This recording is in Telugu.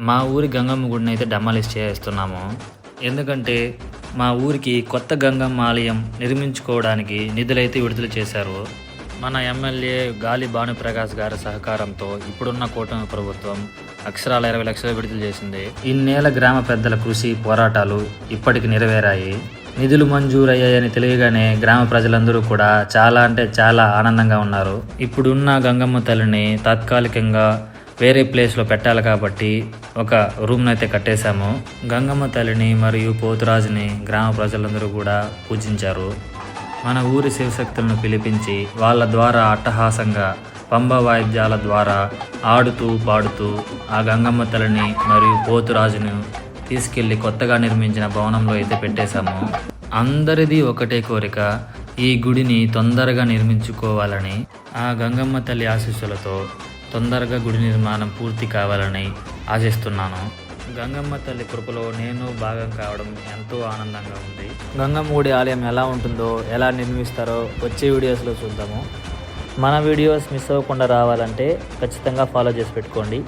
మా ఊరి గంగమ్మ గుడిని అయితే డెమాలిష్ చేస్తున్నాము. ఎందుకంటే మా ఊరికి కొత్త గంగమ్మ ఆలయం నిర్మించుకోవడానికి నిధులైతే విడుదల చేశారు. మన ఎమ్మెల్యే గాలి భానుప్రకాష్ గారి సహకారంతో ఇప్పుడున్న కూటమి ప్రభుత్వం అక్షరాల 20 లక్షలు విడుదల చేసింది. ఇన్నేళ్ల గ్రామ పెద్దల కృషి పోరాటాలు ఇప్పటికి నెరవేరాయి. నిధులు మంజూరయ్యాయని తెలియగానే గ్రామ ప్రజలందరూ కూడా చాలా అంటే చాలా ఆనందంగా ఉన్నారు. ఇప్పుడున్న గంగమ్మ తల్లిని తాత్కాలికంగా వేరే ప్లేస్లో పెట్టాలి కాబట్టి ఒక రూమ్ను అయితే కట్టేశాము. గంగమ్మ తల్లిని మరియు పోతురాజుని గ్రామ ప్రజలందరూ కూడా పూజించారు. మన ఊరి శివశక్తులను పిలిపించి వాళ్ళ ద్వారా అట్టహాసంగా పంబ వాయిద్యాల ద్వారా ఆడుతూ పాడుతూ ఆ గంగమ్మ తల్లిని మరియు పోతురాజును తీసుకెళ్లి కొత్తగా నిర్మించిన భవనంలో అయితే పెట్టేశాము. అందరిది ఒకటే కోరిక, ఈ గుడిని తొందరగా నిర్మించుకోవాలని. ఆ గంగమ్మ తల్లి ఆశీస్సులతో తొందరగా గుడి నిర్మాణం పూర్తి కావాలని ఆశిస్తున్నాను. గంగమ్మ తల్లి కృపలో నేను భాగం కావడం ఎంతో ఆనందంగా ఉంది. గంగమ్మ గుడి ఆలయం ఎలా ఉంటుందో, ఎలా నిర్మిస్తారో వచ్చే వీడియోస్లో చూద్దాము. మన వీడియోస్ మిస్ అవ్వకుండా రావాలంటే ఖచ్చితంగా ఫాలో చేసి పెట్టుకోండి.